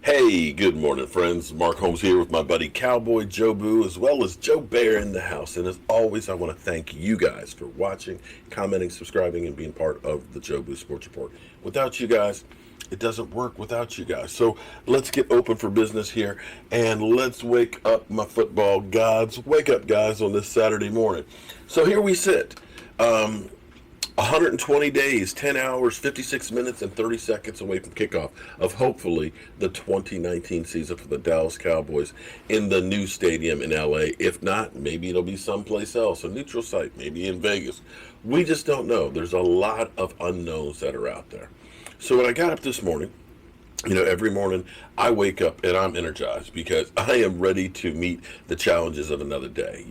Hey, good morning, friends. Mark Holmes here with my buddy Cowboy Joe Boo, as well as Joe Bear in the house. And as always, I want to thank you guys for watching, commenting, subscribing, and being part of the Joe Boo Sports Report. Without you guys, it doesn't work without you guys. So let's get open for business here, and let's wake up my football gods. Wake up, guys, on this Saturday morning. So here we sit. 120 days, 10 hours, 56 minutes, and 30 seconds away from kickoff of hopefully the 2019 season for the Dallas Cowboys in the new stadium in LA. If not, maybe it'll be someplace else, a neutral site, maybe in Vegas. We just don't know. There's a lot of unknowns that are out there. So when I got up this morning, every morning I wake up and I'm energized because I am ready to meet the challenges of another day.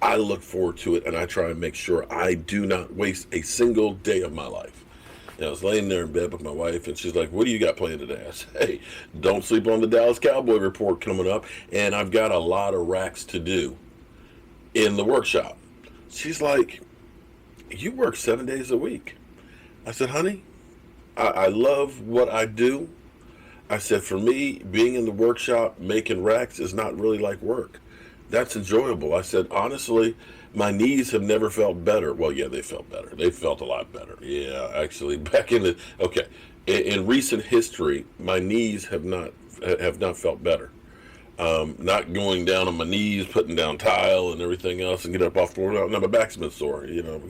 I look forward to it and I try and make sure I do not waste a single day of my life. I was laying there in bed with my wife and she's like, "What do you got planned today?" I said, "Hey, don't sleep on the Dallas Cowboy report coming up, and I've got a lot of racks to do in the workshop." She's like, "You work 7 days a week." I said, "Honey, I love what I do." I said, for me, being in the workshop making racks is not really like work. That's enjoyable. I said, honestly, my knees have never felt better. Well, yeah, they felt better. They felt a lot better. Yeah, actually, in recent history, my knees have not felt better. Not going down on my knees, putting down tile and everything else, and get up off the floor. Now my back's been sore,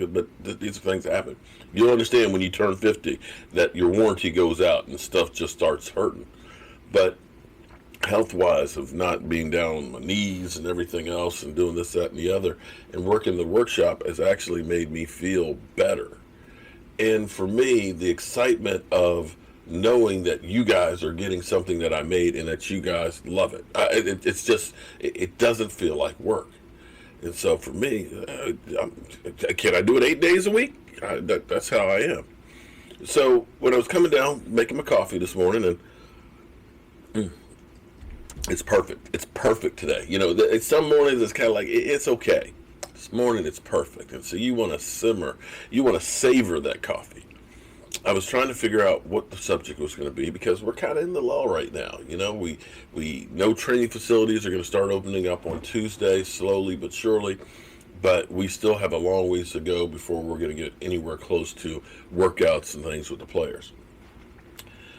but these things happen. You'll understand when you turn 50 that your warranty goes out and stuff just starts hurting. But health-wise, of not being down on my knees and everything else, and doing this, that, and the other, and working the workshop has actually made me feel better. And for me, the excitement of knowing that you guys are getting something that I made and that you guys love it. It doesn't feel like work. And so for me, can I do it 8 days a week? That's how I am. So when I was coming down, making my coffee this morning, and it's perfect. It's perfect today. Some mornings it's kind of like, it's okay. This morning it's perfect. And so you want to simmer, you want to savor that coffee. I was trying to figure out what the subject was going to be because we're kind of in the lull right now. We know training facilities are going to start opening up on Tuesday, slowly but surely, but we still have a long ways to go before we're going to get anywhere close to workouts and things with the players.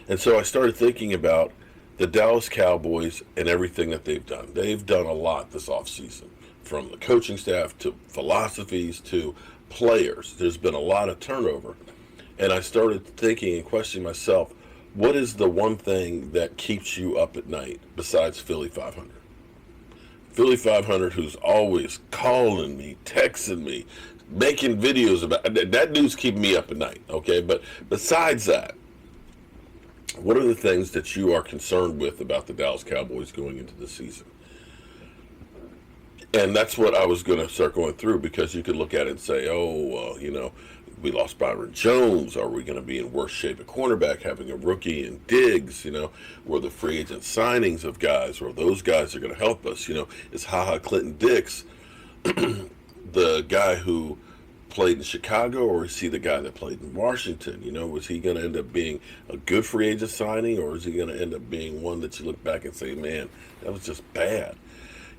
And so I started thinking about the Dallas Cowboys and everything that they've done. They've done a lot this offseason, from the coaching staff to philosophies to players. There's been a lot of turnover. And I started thinking and questioning myself, what is the one thing that keeps you up at night besides Philly 500? Philly 500, who's always calling me, texting me, making videos about that dude's keeping me up at night, okay? But besides that, what are the things that you are concerned with about the Dallas Cowboys going into the season? And that's what I was going to start going through, because you could look at it and say, we lost Byron Jones. Are we going to be in worse shape at cornerback, having a rookie in Diggs? Were the free agent signings of guys, or those guys are going to help us? Is Clinton Dix the guy who played in Chicago, or is he the guy that played in Washington? Was he going to end up being a good free agent signing, or is he going to end up being one that you look back and say, man, that was just bad?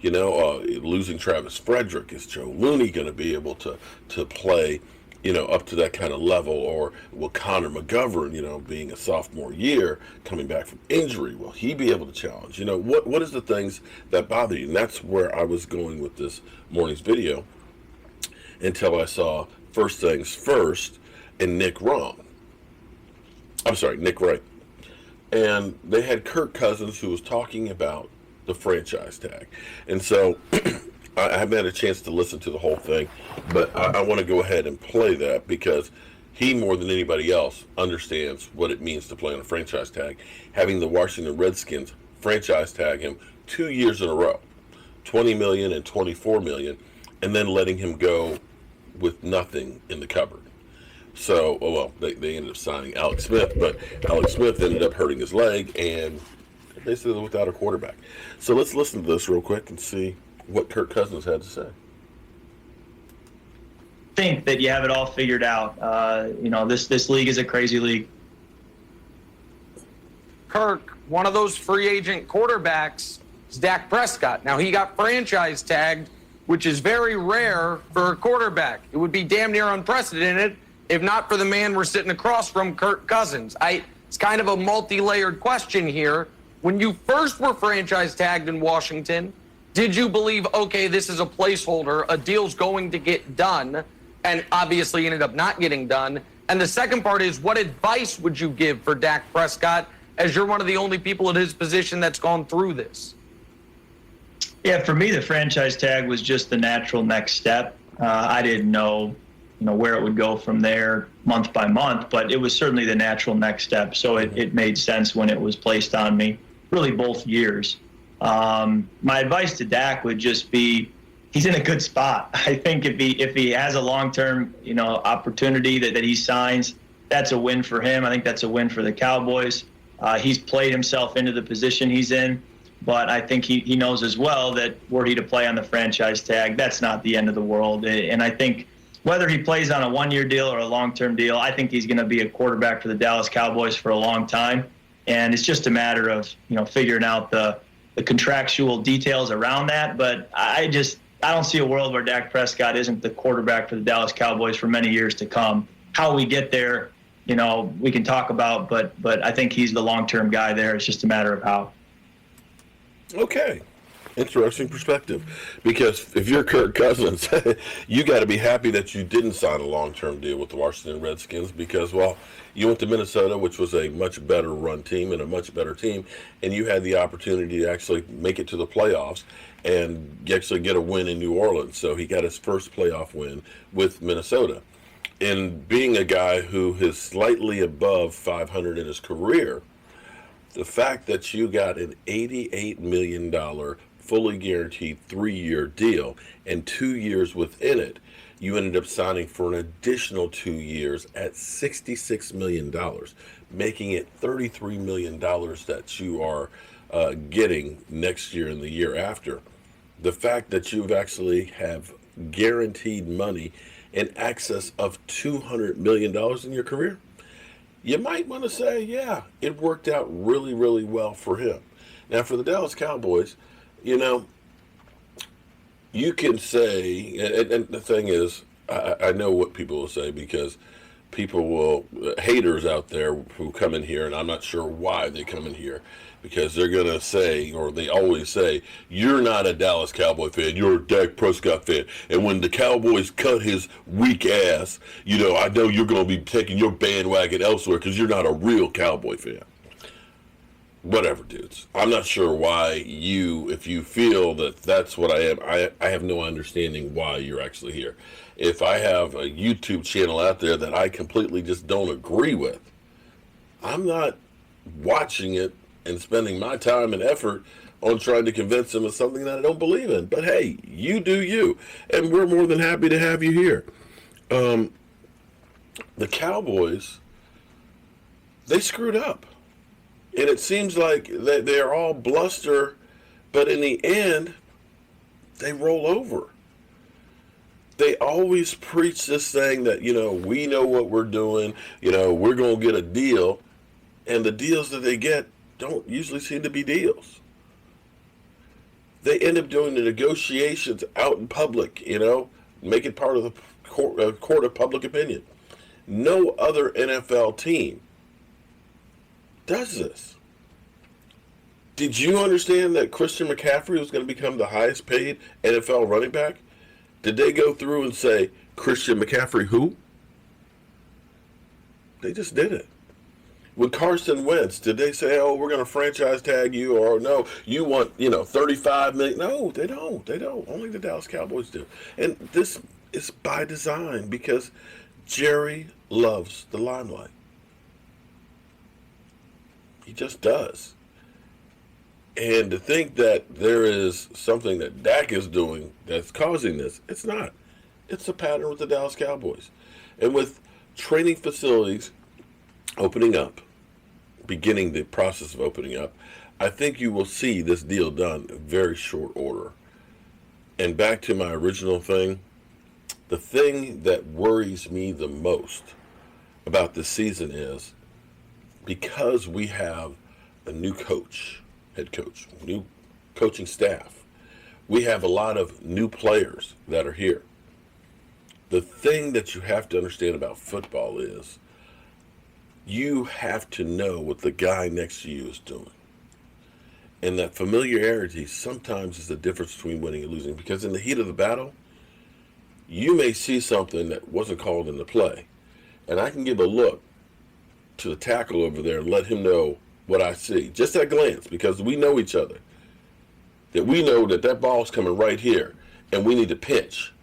Losing Travis Frederick, is Joe Looney going to be able to play up to that kind of level? Or will Connor McGovern, being a sophomore year, coming back from injury, will he be able to challenge? What is the things that bother you? And that's where I was going with this morning's video, until I saw First Things First and Nick Wright. And they had Kirk Cousins, who was talking about the franchise tag. And so I haven't had a chance to listen to the whole thing, but I want to go ahead and play that, because he, more than anybody else, understands what it means to play on a franchise tag, having the Washington Redskins franchise tag him 2 years in a row, $20 million and $24 million, and then letting him go with nothing in the cupboard. So, they ended up signing Alex Smith, but Alex Smith ended up hurting his leg, and basically without a quarterback. So let's listen to this real quick and see what Kirk Cousins had to say. Think that you have it all figured out. This league is a crazy league. Kirk, one of those free agent quarterbacks is Dak Prescott. Now, he got franchise tagged, which is very rare for a quarterback. It would be damn near unprecedented if not for the man we're sitting across from, Kirk Cousins. It's kind of a multi-layered question here. When you first were franchise tagged in Washington, did you believe, okay, this is a placeholder, a deal's going to get done, and obviously ended up not getting done? And the second part is, what advice would you give for Dak Prescott, as you're one of the only people at his position that's gone through this? Yeah, for me, the franchise tag was just the natural next step. I didn't know, where it would go from there month by month, but it was certainly the natural next step. So it made sense when it was placed on me, really both years. My advice to Dak would just be, he's in a good spot. I think if he has a long-term, opportunity that he signs, that's a win for him. I think that's a win for the Cowboys. He's played himself into the position he's in, but I think he knows as well that were he to play on the franchise tag, that's not the end of the world. And I think whether he plays on a one-year deal or a long-term deal, I think he's going to be a quarterback for the Dallas Cowboys for a long time. And it's just a matter of, figuring out the contractual details around that. But I don't see a world where Dak Prescott isn't the quarterback for the Dallas Cowboys for many years to come. How we get there, we can talk about, but I think he's the long-term guy there. It's just a matter of how. Okay. Interesting perspective. Because if you're Kirk Cousins, you got to be happy that you didn't sign a long-term deal with the Washington Redskins because, well, you went to Minnesota, which was a much better run team and a much better team, and you had the opportunity to actually make it to the playoffs and actually get a win in New Orleans. So he got his first playoff win with Minnesota. And being a guy who is slightly above 500 in his career, the fact that you got an $88 million fully guaranteed 3-year deal and 2 years within it, you ended up signing for an additional 2 years at $66 million, making it $33 million that you are getting next year and the year after. The fact that you've actually have guaranteed money in excess of $200 million in your career, you might want to say, yeah, it worked out really, really well for him. Now, for the Dallas Cowboys, you can say, and the thing is, I know what people will say because people will, haters out there who come in here, and I'm not sure why they come in here, because they're going to say, or they always say, you're not a Dallas Cowboy fan, you're a Dak Prescott fan. And when the Cowboys cut his weak ass, I know you're going to be taking your bandwagon elsewhere because you're not a real Cowboy fan. Whatever, dudes. I'm not sure why if you feel that that's what I am, I have no understanding why you're actually here. If I have a YouTube channel out there that I completely just don't agree with, I'm not watching it and spending my time and effort on trying to convince them of something that I don't believe in. But hey, you do you. And we're more than happy to have you here. The Cowboys, they screwed up. And it seems like they're all bluster, but in the end, they roll over. They always preach this thing that, we know what we're doing, we're going to get a deal. And the deals that they get don't usually seem to be deals. They end up doing the negotiations out in public, make it part of the court of public opinion. No other NFL team does this. Did you understand that Christian McCaffrey was going to become the highest paid NFL running back? Did they go through and say, Christian McCaffrey who? They just did it. With Carson Wentz, did they say, oh, we're going to franchise tag you, or no, you want, $35 million? No, they don't. They don't. Only the Dallas Cowboys do. And this is by design because Jerry loves the limelight. He just does. And to think that there is something that Dak is doing that's causing this, it's not. It's a pattern with the Dallas Cowboys. And with training facilities opening up, beginning the process of opening up, I think you will see this deal done in very short order. And back to my original thing, the thing that worries me the most about this season is because we have a new coach, head coach, new coaching staff. We have a lot of new players that are here. The thing that you have to understand about football is you have to know what the guy next to you is doing. And that familiarity sometimes is the difference between winning and losing, because in the heat of the battle, you may see something that wasn't called into play. And I can give a look to the tackle over there and let him know what I see. Just at a glance, because we know each other. That we know that that ball's coming right here, and we need to pinch.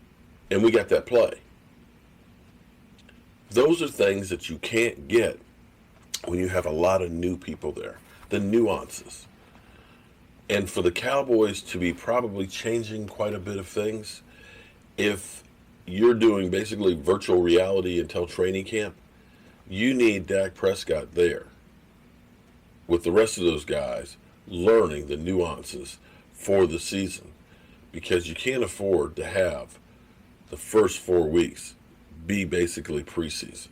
And we got that play. Those are things that you can't get when you have a lot of new people there. The nuances. And for the Cowboys to be probably changing quite a bit of things, if you're doing basically virtual reality until training camp, you need Dak Prescott there with the rest of those guys learning the nuances for the season, because you can't afford to have the first 4 weeks be basically preseason.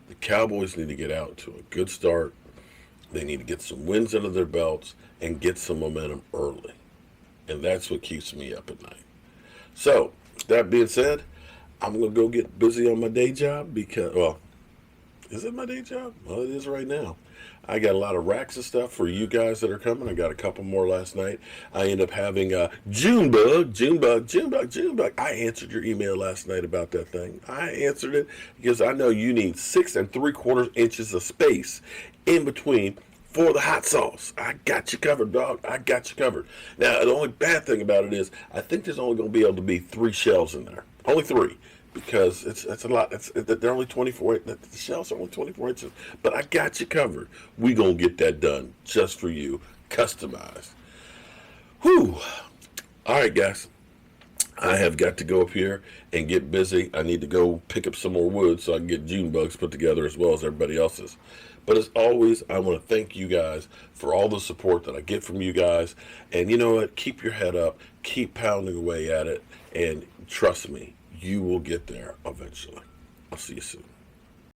The Cowboys need to get out to a good start. They need to get some wins under their belts and get some momentum early. And that's what keeps me up at night. So, that being said, I'm going to go get busy on my day job because, well, is it my day job? Well, it is right now. I got a lot of racks of stuff for you guys that are coming. I got a couple more last night. I end up having Junebug. I answered your email last night about that thing. I answered it because I know you need 6 3/4 inches of space in between for the hot sauce. I got you covered, dog. I got you covered. Now, the only bad thing about it is I think there's only going to be able to be 3 shells in there. Only 3. Because it's a lot. They're only 24. The shells are only 24 inches. But I got you covered. We gonna get that done just for you, customized. Whew. All right, guys. I have got to go up here and get busy. I need to go pick up some more wood so I can get June bugs put together as well as everybody else's. But as always, I want to thank you guys for all the support that I get from you guys. And you know what? Keep your head up. Keep pounding away at it. And trust me, you will get there eventually. I'll see you soon.